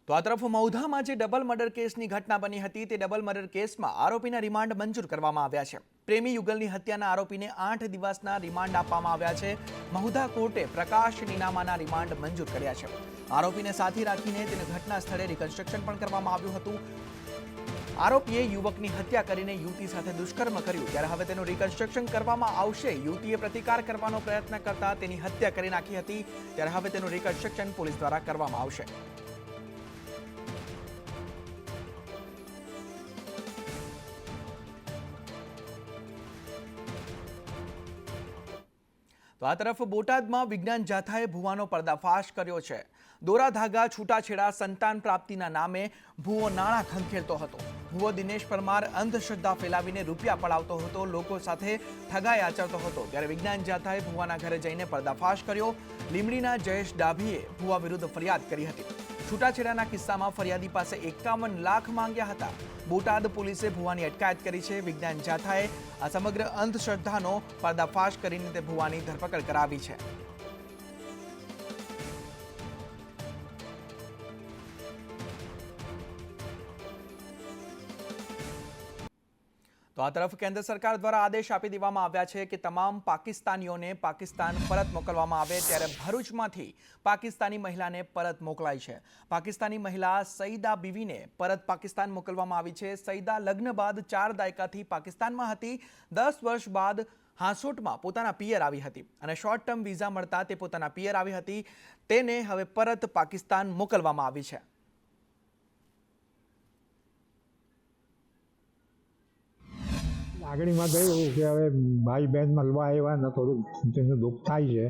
તો આ તરફ મૌધામાં જે ડબલ મર્ડર કેસની ઘટના બની હતી તે ડબલ મર્ડર કેસમાં આરોપીના રિમાન્ડ મંજૂર કરવામાં આવ્યા છે। પ્રેમી યુગલની હત્યાના આરોપીને 8 દિવસના રિમાન્ડ આપવામાં આવ્યા છે। મહુધા કોર્ટે પ્રકાશ નીનામાના રિમાન્ડ મંજૂર કર્યા છે। આરોપીને સાથી રાખીને તેને ઘટના સ્થળે રિકન્સ્ટ્રક્શન પણ કરવામાં આવ્યું હતું। આરોપીએ યુવકની હત્યા કરીને યુવતી સાથે દુષ્કર્મ કર્યું ત્યારે હવે તેનું રિકન્સ્ટ્રક્શન કરવામાં આવશે। યુવતીએ પ્રતિકાર કરવાનો પ્રયત્ન કરતા તેની હત્યા કરી નાખી હતી ત્યારે હવે તેનું રિકન્સ્ટ્રક્શન પોલીસ દ્વારા કરવામાં આવશે। तो आ तरफ बोटाद में विज्ञान जाथाए भूवानो पर्दाफाश कर्यो छे। दोरा धागा छूटाछेड़ा संतान प्राप्तिना नामे भूवो नाणां खंखेरतो हतो। भूवो दिनेश परमार अंधश्रद्धा फैलावीने रूपिया पड़ावतो हतो, लोको साथे ठगाई आचरतो हतो त्यारे विज्ञान जाथाए भूवाना घरे जईने पर्दाफाश कर्यो। લીમડીના જયેશ ડાભીએ ભૂવા વિરુદ્ધ ફરિયાદ કરી હતી। છૂટાછેડાના કિસ્સામાં ફરિયાદી પાસે 51 લાખ માંગ્યા હતા। બોટાદ પોલીસે ભૂવાની અટકાયત કરી છે। વિજ્ઞાન જાથાએ આ સમગ્ર અંધશ્રદ્ધાનો પર્દાફાશ કરીને તે ભૂવાની ધરપકડ કરાવી છે। तो आ तरफ केंद्र सरकार द्वारा आदेश आपी देवामां आव्या छे कि तमाम पाकिस्तानीओने पाकिस्तान परत मोकलवामां आवे त्यारे भरूचमांथी पाकिस्तानी महिलाने परत मोकलाई छे। पाकिस्तानी महिला सईदा बीवीने परत पाकिस्तान मोकलवामां आवी छे। सईदा लग्न बाद 4 दायकाथी पाकिस्तानमां हती। 10 वर्ष बाद हांसोटमां पोताना पियर आवी हती अने शॉर्ट टर्म वीजा मळता ते पोताना पियर आवी हती। तेने हवे परत पाकिस्तान मोकलवामां आवी छे। લાગણીમાં થયું કે હવે ભાઈ બહેન મળવા આવ્યા ને થોડુંક તેનું દુઃખ થાય છે,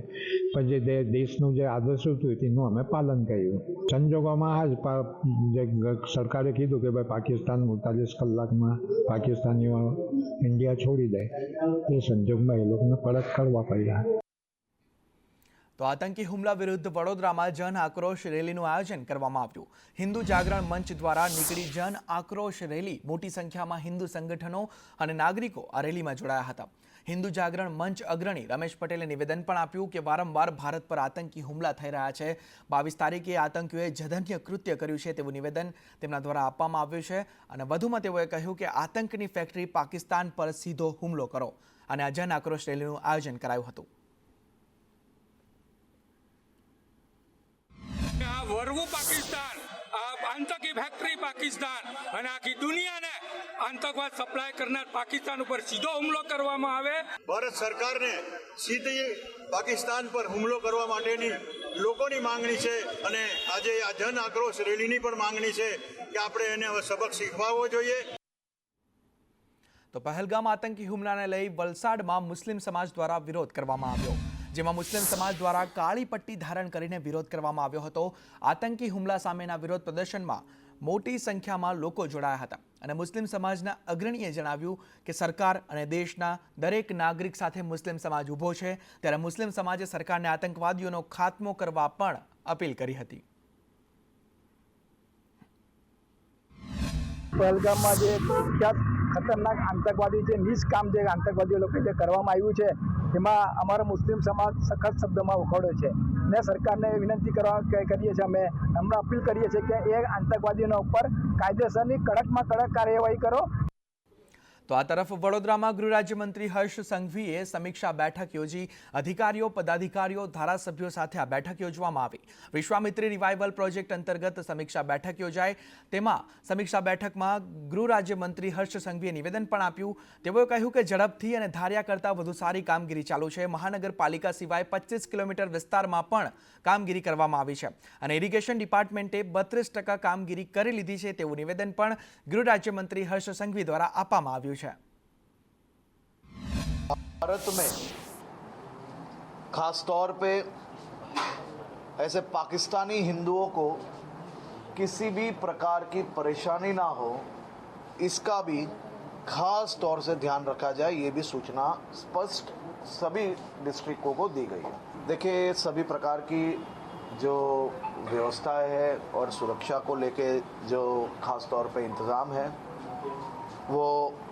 પણ જે દેશનું જે આદર્શ હતું તેનું અમે પાલન કર્યું। સંજોગોમાં આ જ જે સરકારે કીધું કે ભાઈ પાકિસ્તાન 48 કલાકમાં પાકિસ્તાનીઓ ઇન્ડિયા છોડી દે, એ સંજોગમાં એ લોકોને પરત કરવા પડ્યા। तो आतंकी हुमला विरुद्ध वडोदरा में जन आक्रोश रेली आयोजन करवामां आव्युं। हिंदू जागरण मंच द्वारा निकળી जन आक्रोश रेली मोटी संख्या में हिंदू संगठनों और नागरिकों आ रेली में जोड़ाया हता। हिंदू जागरण मंच अग्रणी रमेश पटेले निवेदन पण आप्युं कि वारंवार भारत पर आतंकी हुमला थई रह्या छे। 22 तारीखे आतंकीओए जघन्य कृत्य कर्युं छे तेवुं निवेदन तेमना द्वारा आपवामां आव्युं छे अने वधुमां तेओए कह्युं कि आतंकनी फैक्टरी पाकिस्तान पर सीधो हुमलो करो अने आ जन आक्रोश रेलीनुं आयोजन करायुं हतुं। वरवू पाकिस्तान आतंकी फैक्टरी पाकिस्तान અને આખી દુનિયાને આતંકવાદ સપ્લાય કરનાર પાકિસ્તાન ઉપર સીધો હુમલો કરવામાં આવે। ભારત સરકારને સીધી પાકિસ્તાન પર હુમલો કરવા માટેની લોકોની માંગણી છે અને આજે આ જન આક્રોશ રેલીની પણ માંગણી છે કે આપણે એને હવે સબક શીખવાડવો જોઈએ। તો પહેલગામ આતંકી હુમલાને લઈ વલસાડમાં મુસ્લિમ સમાજ દ્વારા વિરોધ કરવામાં આવ્યો, જેમાં મુસ્લિમ સમાજ द्वारा काळी पट्टी धारण करीने विरोध करवामां आव्यो हतो। आतंकी हुमला सामेना विरोध प्रदर्शनमां मोटी संख्यामां लोको जोडाया हता अने मुस्लिम समाजना अग्रणीए जणाव्युं कि सरकार अने देशना दरेक नागरिक साथे मुस्लिम समाज ऊभो छे त्यारे मुस्लिम समाजे सरकारने आतंकवादीओनो खात्मो करवा पण अपील करी हती। पहलगामમાં જે પ્રખ્યાત ખતરનાક આતંકવાદી જે નિષ્કામ જે આતંકવાદીઓ લોકો જે કરવામાં આવ્યું છે એમાં અમારો મુસ્લિમ સમાજ સખત શબ્દોમાં ઉખોડ્યો છે ને સરકારને વિનંતી કરીએ છીએ, અમે હમણાં અપીલ કરીએ છીએ કે એ આતંકવાદીઓના ઉપર કાયદેસરની કડકમાં કડક કાર્યવાહી કરો। तो आ तरफ वडोदरा में गृह राज्य मंत्री हर्ष संघवीए समीक्षा बैठक योजी। अधिकारीओ पदाधिकारीओ धारासभ्यों साथे आ बैठक योजवामां आवी। विश्वामित्री रिवाइवल प्रोजेक्ट अंतर्गत समीक्षा बैठक योजाई। तेमां समीक्षा बैठक में गृह राज्य मंत्री हर्ष संघवीए निवेदन पण आप्युं। तेओए कह्युं कि झड़पथी अने धार्या करता वधु सारी कामगीरी चालू छे। महानगरपालिका सिवाय 25 किलोमीटर विस्तारमां पण कामगीरी करवामां आवी छे अने इरिगेशन डिपार्टमेंटे 32% कामगीरी करी लीधी छे तेवुं निवेदन पण गृह राज्य मंत्री हर्ष संघवी द्वारा आपवामां आव्युं छे। भारत में खास तौर पे ऐसे पाकिस्तानी हिंदुओं को किसी भी प्रकार की परेशानी ना हो, इसका भी खास तौर से ध्यान रखा जाए, ये भी सूचना स्पष्ट सभी डिस्ट्रिक्टों को दी गई है। देखिए, सभी प्रकार की जो व्यवस्था है और सुरक्षा को लेके जो खास तौर पे इंतज़ाम है वो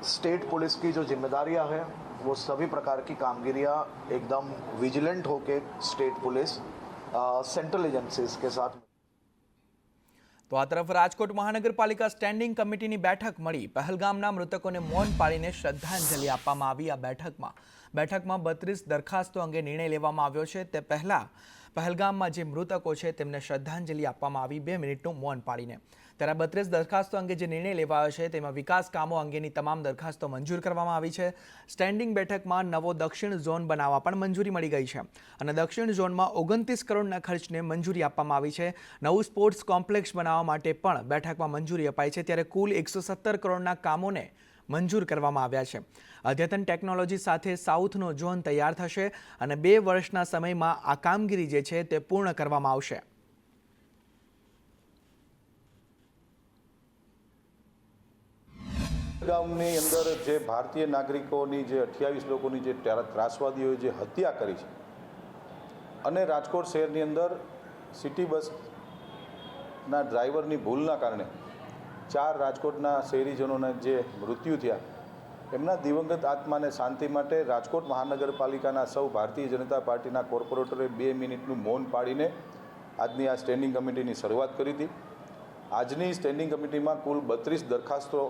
स्टेट पुलिस की जो जिम्मेदारियां है वो सभी प्रकार की कामगिरियां एकदम विजिलेंट होके स्टेट पुलिस सेंट्रल एजेंसीज के साथ તો આ તરફ રાજકોટ મહાનગરપાલિકા સ્ટેન્ડિંગ કમિટીની બેઠક મળી. પહેલગામના મૃતકોને મૌન પાળીને શ્રદ્ધાંજલિ આપવામાં આવી. આ બેઠકમાં 32 દરખાસ્તો અંગે નિર્ણય લેવામાં આવ્યો છે. તે પહેલા પહેલગામમાં જે મૃતકો છે તેમને શ્રદ્ધાંજલિ આપવામાં આવી 2 મિનિટનું મૌન પાળીને. ત્યારે 32 દરખાસ્તો અંગે જે નિર્ણય લેવાયો છે તેમાં વિકાસ કામો અંગેની તમામ દરખાસ્તો મંજૂર કરવામાં આવી છે. સ્ટેન્ડિંગ બેઠકમાં નવો દક્ષિણ ઝોન બનાવવા પણ મંજૂરી મળી ગઈ છે અને દક્ષિણ ઝોનમાં 29 કરોડના ખર્ચને મંજૂરી આપવામાં આવી છે. નવું સ્પોર્ટ્સ કોમ્પ્લેક્સ બનાવવા માટે પણ બેઠકમાં મંજૂરી અપાઈ છે. ત્યારે કુલ 117 કરોડના કામોને મંજૂર કરવામાં આવ્યા છે. અદ્યતન ટેકનોલોજી સાથે સાઉથનો ઝોન તૈયાર થશે અને 2 વર્ષના સમયમાં આ કામગીરી જે છે તે પૂર્ણ કરવામાં આવશે. ગામની અંદર જે ભારતીય નાગરિકોની જે 28 લોકોની જે ત્રાસવાદીઓએ જે હત્યા કરી છે અને રાજકોટ શહેરની અંદર સિટી બસના ડ્રાઈવરની ભૂલના કારણે 4 રાજકોટના શહેરીજનોના જે મૃત્યુ થયા, એમના દિવંગત આત્માને શાંતિ માટે રાજકોટ મહાનગરપાલિકાના સૌ ભારતીય જનતા પાર્ટીના કોર્પોરેટરે 2 મિનિટનું મૌન પાડીને આજની આ સ્ટેન્ડિંગ કમિટીની શરૂઆત કરી હતી. આજની સ્ટેન્ડિંગ કમિટીમાં કુલ 32 દરખાસ્તો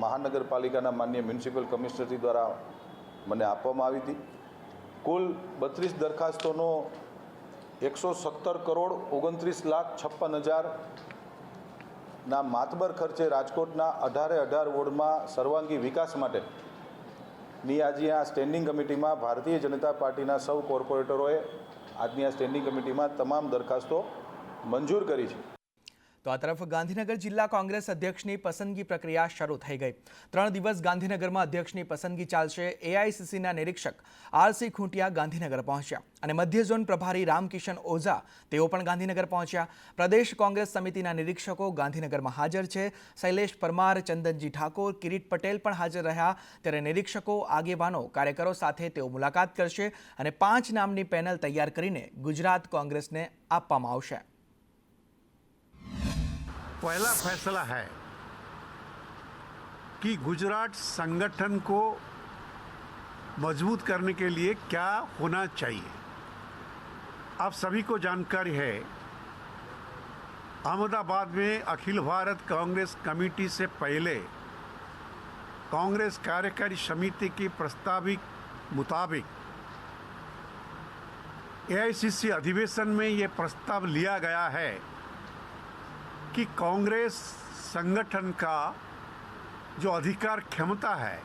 મહાનગરપાલિકાના માન્ય મ્યુનિસિપલ કમિશનરશ્રી દ્વારા મને આપવામાં આવી હતી. કુલ 32 દરખાસ્તોનો 117 કરોડ 29,56,000ના માતબર ખર્ચે રાજકોટના 18 વોર્ડમાં સર્વાંગી વિકાસ માટેની આજે આ સ્ટેન્ડિંગ કમિટીમાં ભારતીય જનતા પાર્ટીના સૌ કોર્પોરેટરોએ આજની આ સ્ટેન્ડિંગ કમિટીમાં તમામ દરખાસ્તો મંજૂર કરી છે. તો આ તરફ ગાંધીનગર જિલ્લા કોંગ્રેસ અધ્યક્ષની પસંદગી પ્રક્રિયા શરૂ થઈ ગઈ. 3 દિવસ ગાંધીનગરમાં અધ્યક્ષની પસંદગી ચાલશે. એઆઈસીસીના નિરીક્ષક આરસી ખૂંટિયા ગાંધીનગર પહોંચ્યા અને મધ્ય ઝોન પ્રભારી રામકિશન ઓઝા તેઓ પણ ગાંધીનગર પહોંચ્યા. પ્રદેશ કોંગ્રેસ સમિતિના નિરીક્ષકો ગાંધીનગરમાં હાજર છે. શૈલેષ પરમાર, ચંદનજી ઠાકોર, કિરીટ પટેલ પણ હાજર રહ્યા. ત્યારે નિરીક્ષકો, આગેવાનો, કાર્યકરો સાથે તેઓ મુલાકાત કરશે અને 5 નામની પેનલ તૈયાર કરીને ગુજરાત કોંગ્रेसને આપવામાં આવશે. पहला फैसला है कि गुजरात संगठन को मजबूत करने के लिए क्या होना चाहिए. आप सभी को जानकारी है, अहमदाबाद में अखिल भारत कांग्रेस कमेटी से पहले कांग्रेस कार्यकारी समिति की प्रस्तावित मुताबिक एआईसीसी अधिवेशन में ये प्रस्ताव लिया गया है कि कांग्रेस संगठन का जो अधिकार क्षमता है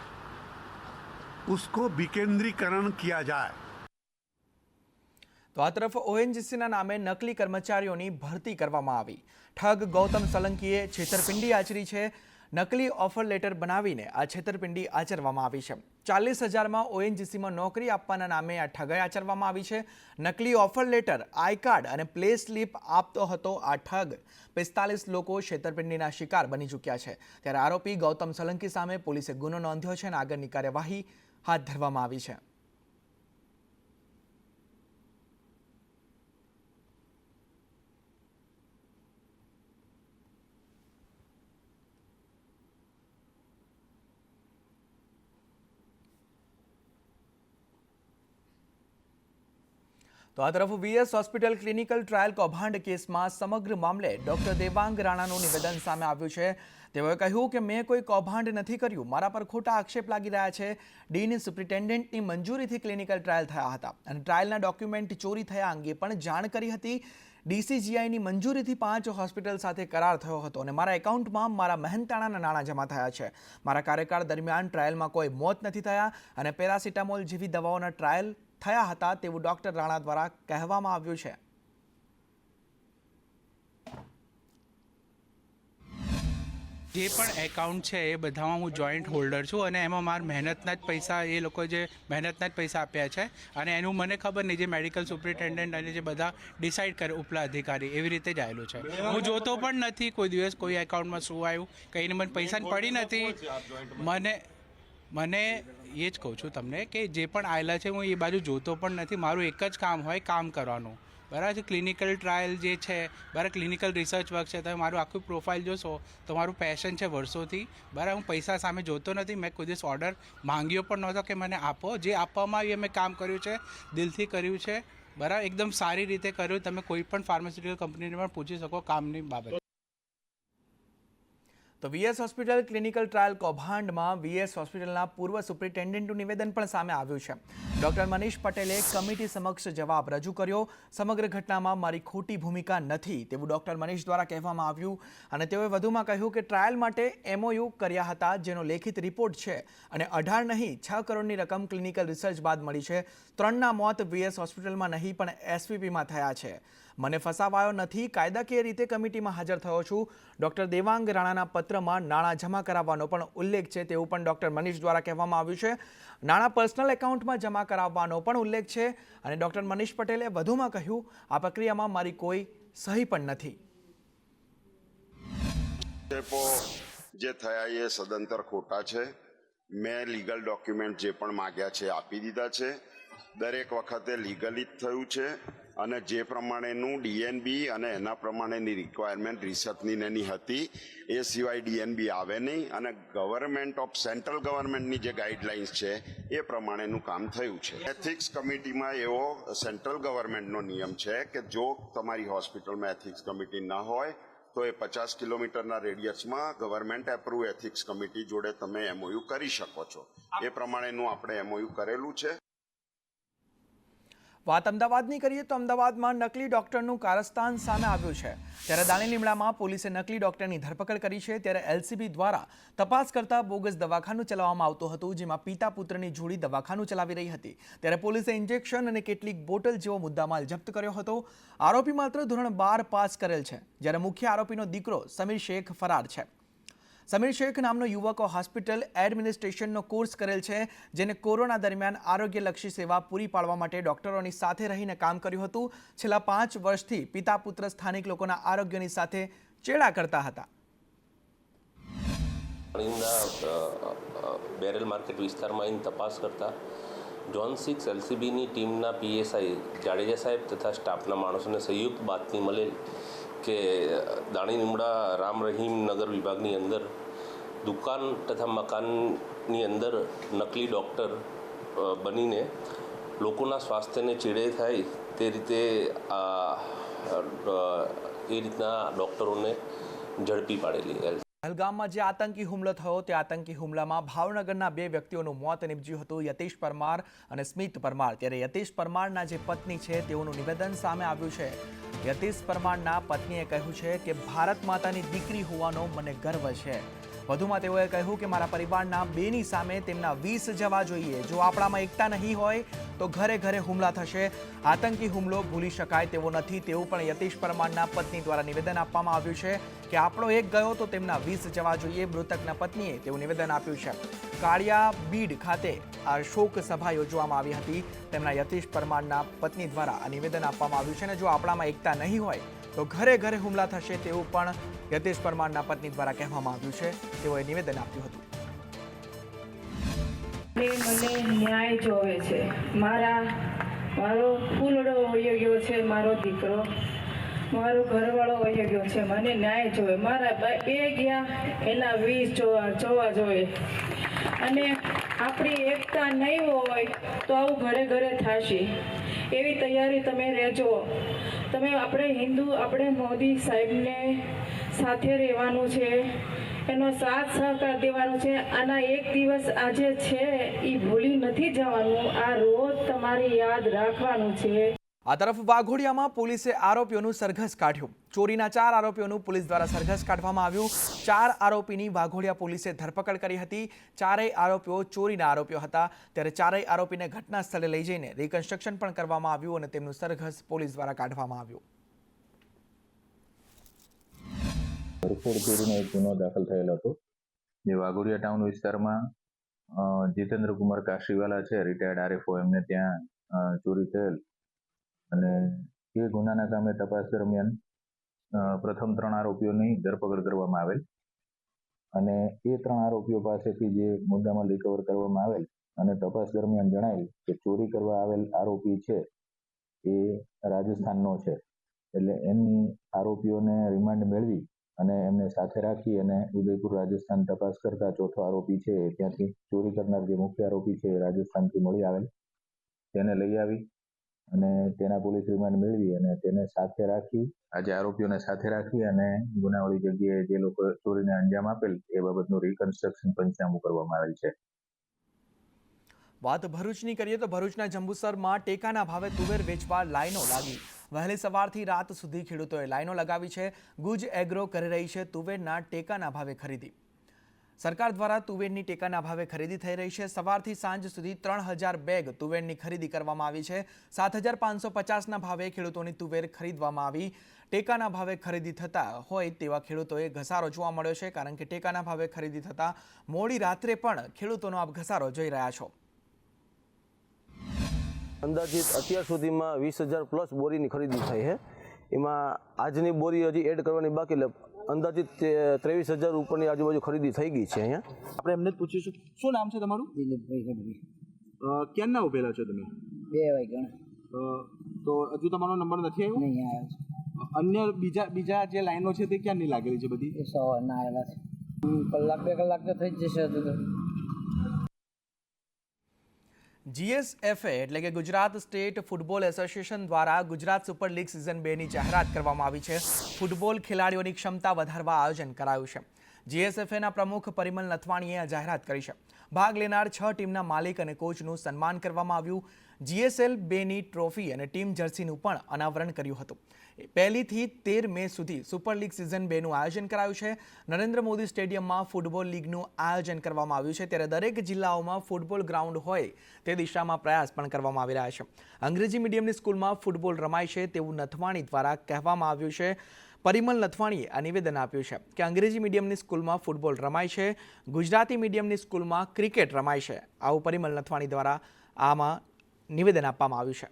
उसको विकेंद्रीकरण किया जाए. તો આ તરફ ઓએનજીસીના નામે નકલી કર્મચારીઓની ભરતી કરવામાં આવી. ઠગ ગૌતમ સોલંકીએ છેતરપિંડી આચરી છે. નકલી ઓફર લેટર બનાવીને આ છેતરપિંડી આચરવામાં આવી છે. 40,000માં ઓએનજીસીમાં નોકરી આપવાના નામે આ ઠગાઈ આચરવામાં આવી છે. નકલી ઓફર લેટર, આઈ કાર્ડ અને પ્લે સ્લીપ આપતો હતો આ ઠગ. 45 લોકો છેતરપિંડીના શિકાર બની ચૂક્યા છે. ત્યારે આરોપી ગૌતમ સોલંકી સામે પોલીસે ગુનો નોંધ્યો છે અને આગળની કાર્યવાહી હાથ ધરવામાં આવી છે. તો આ તરફ વીએસ હોસ્પિટલ ક્લિનિકલ ટ્રાયલ કૌભાંડ કેસમાં સમગ્ર મામલે ડોક્ટર દેવાંગ રાણાનું નિવેદન સામે આવ્યું છે. તેઓએ કહ્યું કે મેં કોઈ કૌભાંડ નથી કર્યું, મારા પર ખોટા આક્ષેપ લાગી રહ્યા છે. ડીન સુપ્રિન્ટેન્ડન્ટની મંજૂરીથી ક્લિનિકલ ટ્રાયલ થયા હતા અને ટ્રાયલના ડોક્યુમેન્ટ ચોરી થયા અંગે પણ જાણ કરી હતી. ડીસીજીઆઈની મંજૂરીથી 5 હોસ્પિટલ સાથે કરાર થયો હતો અને મારા એકાઉન્ટમાં મારા મહેનતાણાના નાણાં જમા થયા છે. મારા કાર્યકાળ દરમિયાન ટ્રાયલમાં કોઈ મોત નથી થયા અને પેરાસિટામોલ જેવી દવાઓના ટ્રાયલ થયા હતા તેવું ડોક્ટર રાણા દ્વારા કહેવામાં આવ્યું છે. જે પણ એકાઉન્ટ છે એ બધામાં હું જોઈન્ટ હોલ્ડર છું અને એમાં મારા મહેનતના જ પૈસા, એ લોકો જે મહેનતના જ પૈસા આપ્યા છે અને એનું મને ખબર નહીં, જે મેડિકલ સુપ્રિન્ટેન્ડન્ટ અને જે બધા ડિસાઇડ કરે ઉપલા અધિકારી, એવી રીતે જ આવેલું છે. હું જોતો પણ નથી કોઈ દિવસ કોઈ એકાઉન્ટમાં શું આવ્યું, કંઈને મને પૈસાની પડી નથી. મને એ જ કહું છું તમને કે જે પણ આવેલા છે હું એ બાજુ જોતો પણ નથી. મારું એક જ કામ હોય, કામ કરવાનું. બરાબર છે. ક્લિનિકલ ટ્રાયલ જે છે, બરાબર, ક્લિનિકલ રિસર્ચ વર્ક છે. તમે મારું આખું પ્રોફાઇલ જોશો તો મારું પેશન છે વર્ષોથી. બરાબર, હું પૈસા સામે જોતો નથી. મેં કોઈ દિવસ ઓર્ડર માંગ્યો પણ નહોતો કે મને આપો. જે આપવામાં આવ્યું મેં કામ કર્યું છે, દિલથી કર્યું છે. બરાબર, એકદમ સારી રીતે કર્યું. તમે કોઈ પણ ફાર્માસ્યુટિકલ કંપનીને પણ પૂછી શકો કામની બાબત. તો વીએસ હોસ્પિટલ ક્લિનિકલ ટ્રાયલ કૌભાંડમાં વીએસ હોસ્પિટલના પૂર્વ સુપ્રિન્ટેન્ડન્ટનું નિવેદન પણ સામે આવ્યું છે. ડોક્ટર મનીષ પટેલે કમિટી સમક્ષ જવાબ રજૂ કર્યો. સમગ્ર ઘટનામાં મારી ખોટી ભૂમિકા નથી તેવું ડોક્ટર મનીષ દ્વારા કહેવામાં આવ્યું અને તેઓએ વધુમાં કહ્યું કે ટ્રાયલ માટે MOU કર્યા હતા જેનો લેખિત રિપોર્ટ છે અને 18 નહીં 6 કરોડની રકમ ક્લિનિકલ રિસર્ચ બાદ મળી છે. 3ના મોત વીએસ હોસ્પિટલમાં નહીં પણ SVPમાં થયા છે. મને ફસાવાયો નથી, કાયદાકીય રીતે કમિટીમાં હાજર થયો છું. ડોક્ટર દેવાંગ રાણાના પત્રમાં નાણાં જમા કરાવવાનો પણ ઉલ્લેખ છે તેવું પણ ડોક્ટર મનીષ દ્વારા કહેવામાં આવ્યું છે. નાણાં પર્સનલ એકાઉન્ટમાં જમા કરાવવાનો પણ ઉલ્લેખ છે અને ડોક્ટર મનીષ પટેલે વધુમાં કહ્યું આ પ્રક્રિયામાં મારી કોઈ સહી પણ નથી. જે થયા એ સદંતર ખોટા છે. મેં લીગલ ડોક્યુમેન્ટ જે પણ માગ્યા છે આપી દીધા છે. દરેક વખતે લીગલી જ થયું છે અને જે પ્રમાણેનું DNB અને એના પ્રમાણેની રિક્વાયરમેન્ટ રિસર્ચની એની હતી એ સિવાય DNB આવે નહીં અને ગવર્મેન્ટ ઓફ સેન્ટ્રલ ગવર્મેન્ટની જે ગાઈડલાઇન્સ છે એ પ્રમાણેનું કામ થયું છે. એથિક્સ કમિટીમાં એવો સેન્ટ્રલ ગવર્મેન્ટનો નિયમ છે કે જો તમારી હોસ્પિટલમાં એથિક્સ કમિટી ન હોય તો એ 50 કિલોમીટરના રેડિયસમાં ગવર્મેન્ટ એપ્રુવ એથિક્સ કમિટી જોડે તમે MOU કરી શકો છો. એ પ્રમાણેનું આપણે MOU કરેલું છે. વાત અમદાવાદની કરીએ તો અમદાવાદમાં નકલી ડોક્ટરનું કારસ્તાન સામે આવ્યું છે. ત્યારે દાણી લીમડામાં પોલીસે નકલી ડોક્ટરની ધરપકડ કરી છે. ત્યારે LCB દ્વારા તપાસ કરતા બોગસ દવાખાનું ચલાવવામાં આવતું હતું જેમાં પિતા પુત્રની જોડી દવાખાનું ચલાવી રહી હતી. ત્યારે પોલીસે ઇન્જેક્શન અને કેટલીક બોટલ જેવો મુદ્દામાલ જપ્ત કર્યો હતો. આરોપી માત્ર ધોરણ 12 પાસ કરેલ છે જ્યારે મુખ્ય આરોપીનો દીકરો સમીર શેખ ફરાર છે. સમીર શેખ નામનો યુવક હોસ્પિટલ એડમિનિસ્ટ્રેશનનો કોર્સ કરેલ છે જેને કોરોના દરમિયાન આરોગ્યલક્ષી સેવા પૂરી પાડવા માટે ડોક્ટરોની સાથે રહીને કામ કર્યું હતું. છેલ્લા 5 વર્ષથી પિતા પુત્ર સ્થાનિક લોકોના આરોગ્યની સાથે ચેડા કરતા હતા. બેરલ માર્કેટ વિસ્તારમાં આવીને તપાસ કરતા ઝોન 6 LCBની ટીમના PSI જાડેજા સાહેબ તથા સ્ટાફના માણસોને સંયુક્ત બાતમી મળેલ કે દાણી લીમડા રામ રહીમ નગર વિભાગની અંદર દુકાન તથા મકાનની અંદર નકલી ડૉક્ટર બનીને લોકોના સ્વાસ્થ્યને ચીડે થાય તે રીતે એ રીતના ડૉક્ટરોને ઝડપી પાડેલી. પહેલગામમાં જે આતંકી હુમલો થયો તે આતંકી હુમલામાં ભાવનગરના 2 વ્યક્તિઓનું મોત નીપજ્યું હતું, યતીશ પરમાર અને સ્મિત પરમાર. ત્યારે યતીશ પરમારના જે પત્ની છે તેઓનું નિવેદન સામે આવ્યું છે. યતીશ પરમારના પત્નીએ કહ્યું છે કે ભારત માતાની દીકરી હોવાનો મને ગર્વ છે. વધુમાં તેઓએ કહ્યું કે મારા પરિવારના 2ની સામે તેમના 20 જવા જોઈએ. જો આપણામાં એકતા નહીં હોય તો ઘરે ઘરે હુમલા થશે. આતંકી હુમલો ભૂલી શકાય તેવો નથી તેવું પણ યતીશ પરમારના પત્ની દ્વારા નિવેદન આપવામાં આવ્યું છે કે આપણો એક ગયો તો તેમના 20 જવા જોઈએ. મૃતકના પત્નીએ તેવું નિવેદન આપ્યું છે. કાળિયા બીડ ખાતે આ શોક સભા યોજવામાં આવી હતી. તેમના યતીશ પરમારના પત્ની દ્વારા આ નિવેદન આપવામાં આવ્યું છે અને જો આપણામાં એકતા નહીં હોય તો ઘરે ઘરે હુમલા થશે તેવું પણ યતીશ પરમારના પત્ની દ્વારા કહેવામાં આવ્યું છે. તેઓએ નિવેદન આપ્યું હતું. મને ન્યાય જોવે છે. મારો ફૂલડો વયો ગયો છે, મારો દીકરો, મારો ઘરવાળો વયો ગયો છે. મને ન્યાય જોવે. મારા 2 ગયા એના 20 જોવા જોઈએ. અને આપણી એકતા નહીં હોય તો આવું ઘરે ઘરે થશે. એવી તૈયારી તમે રહેજો. આપણે હિન્દુ, આપણે મોદી સાહેબને સાથે રહેવાનું છે, એનો સાથ સહકાર દેવાનો છે. આના એક દિવસ આજે છે એ ભૂલી નથી જવાનું. આ રોજ તમારે યાદ રાખવાનું છે. આ તરફ વાઘોડિયામાં પોલીસે આરોપીઓનું સરઘસ કાઢ્યું. ચોરીના 4 આરોપીઓનું પોલીસ દ્વારા સરઘસ કાઢવામાં આવ્યું. 4 આરોપીની વાઘોડિયા પોલીસે ધરપકડ કરી હતી. 4 આરોપીઓ ચોરીના આરોપીઓ હતા. ત્યારે 4 આરોપીને ઘટના સ્થળે લઈ જઈને રિકન્સ્ટ્રક્શન પણ કરવામાં આવ્યું અને તેમનું સરઘસ પોલીસ દ્વારા કાઢવામાં આવ્યું. ચોરીનો એક ગુનો દાખલ થયેલો હતો જે વાઘોડિયા ટાઉન વિસ્તારમાં જીતેન્દ્ર કુમાર કાશીવાલા છે, રિટાયર્ડ RFO, એમને ત્યાં ચોરી થયેલ અને એ ગુનાના કામે તપાસ દરમિયાન પ્રથમ 3 આરોપીઓની ધરપકડ કરવામાં આવેલ અને એ 3 આરોપીઓ પાસેથી જે મુદ્દામાં રિકવર કરવામાં આવેલ અને તપાસ દરમિયાન જણાયેલ કે ચોરી કરવા આવેલ આરોપી છે એ રાજસ્થાનનો છે. એટલે એમની આરોપીઓને રિમાન્ડ મેળવી અને એમને સાથે રાખી અને ઉદયપુર રાજસ્થાન તપાસ કરતા ચોથો આરોપી છે ત્યાંથી ચોરી કરનાર જે મુખ્ય આરોપી છે એ રાજસ્થાનથી મળી આવેલ. તેને લઈ આવી અને તેના પોલીસ રિમાન્ડ મેળવી અને તેને સાથે રાખી આજે આરોપીઓને સાથે રાખી અને ગુનાવાળી જગ્યાએ જે લોકો ચોરીને અંજામ આપેલ એ બાબતનું રિકન્સ્ટ્રક્શન પંચનામું કરવામાં આવેલ છે. વાત ભરૂચની કરીએ તો ભરૂચના જંબુસરમાં ટેકાના ભાવે તુવેર વેચવા લાઈનો લાગી. વહેલી સવારથી રાત સુધી ખેડૂતોએ લાઈનો લગાવી છે. ગુજ એગ્રો કરી રહી છે તુવેરના ટેકાના ભાવે ખરીદી. સરકાર દ્વારા તુવેરની ટેકાના ભાવે ખરીદી થઈ રહી છે. સવારથી સાંજ સુધી 3000 બેગ તુવેરની ખરીદી કરવામાં આવી છે. 7550ના ભાવે ખેડૂતોની તુવેર ખરીદવામાં આવી. ટેકાના ભાવે ખરીદી થતા હોય તેવા ખેડૂતોએ ઘસારો જોવા મળ્યો છે, કારણ કે ટેકાના ભાવે ખરીદી થતા મોડી રાત્રે પણ ખેડૂતોનો આ ઘસારો જોઈ રહ્યા છો. અંદાજિત અત્યાર સુધીમાં 20,000 પ્લસ બોરીની ખરીદી થઈ છે. એમાં આજની બોરી હજી એડ કરવાની બાકી, એટલે અંદાજિત 23,000 ઉપરની આજુબાજુ ખરીદી થઈ ગઈ છે. અહીંયા આપણે એમને જ પૂછીશું, શું નામ છે તમારું? દિલીપભાઈ ગઢવી. ક્યારના ઉભેલા છો તમે? 2 વાગ્યા. તો હજુ તમારો નંબર નથી આવ્યો? નહીં આવ્યો. અન્ય બીજા જે લાઈનો છે તે ક્યાંની લાગેલી છે બધી? એ સવારના આવેલા છે. કલાક 2 કલાક તો થઈ જ જશે. GSFA એટલે કે ગુજરાત સ્ટેટ ફૂટબોલ એસોસિએશન દ્વારા ગુજરાત સુપર લીગ સિઝન 2ની જાહેરાત કરવામાં આવી છે. ફૂટબોલ ખેલાડીઓની ક્ષમતા વધારવા આયોજન કરાયું છે. GSFAના પ્રમુખ પરિમલ નથવાણીએ આ જાહેરાત કરી છે. ભાગ લેનાર 6 ટીમના માલિક અને કોચનું સન્માન કરવામાં આવ્યું. GSL 2ની ટ્રોફી અને ટીમ જર્સીનું પણ અનાવરણ કર્યું હતું. 1 થી 13 મે સુધી સુપર લીગ સિઝન 2નું આયોજન કરાયું છે. નરેન્દ્ર મોદી સ્ટેડિયમમાં ફૂટબોલ લીગનું આયોજન કરવામાં આવ્યું છે, ત્યારે દરેક જિલ્લાઓમાં ફૂટબોલ ગ્રાઉન્ડ હોય તે દિશામાં પ્રયાસ પણ કરવામાં આવી રહ્યા છે. અંગ્રેજી મીડિયમની સ્કૂલમાં ફૂટબોલ રમાય છે તેવું નથવાણી દ્વારા કહેવામાં આવ્યું છે. પરિમલ નથવાણીએ આ નિવેદન આપ્યું છે કે અંગ્રેજી મીડિયમની સ્કૂલમાં ફૂટબોલ રમાય છે, ગુજરાતી મીડિયમની સ્કૂલમાં ક્રિકેટ રમાય છે. આવું પરિમલ નથવાણી દ્વારા આમાં નિવેદન આપવામાં આવ્યું છે.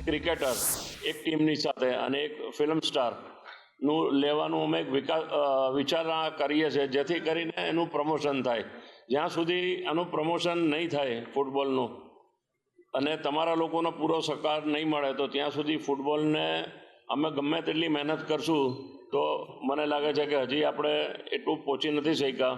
ક્રિકેટર એક ટીમની સાથે અને એક ફિલ્મ સ્ટારનું લેવાનું અમે એક વિચારણા કરીએ છીએ, જેથી કરીને એનું પ્રમોશન થાય. જ્યાં સુધી આનું પ્રમોશન નહીં થાય ફૂટબોલનું અને તમારા લોકોનો પૂરો સહકાર નહીં મળે તો ત્યાં સુધી ફૂટબોલને અમે ગમે તેટલી મહેનત કરશું તો મને લાગે છે કે હજી આપણે એટલું પહોંચી નથી શક્યા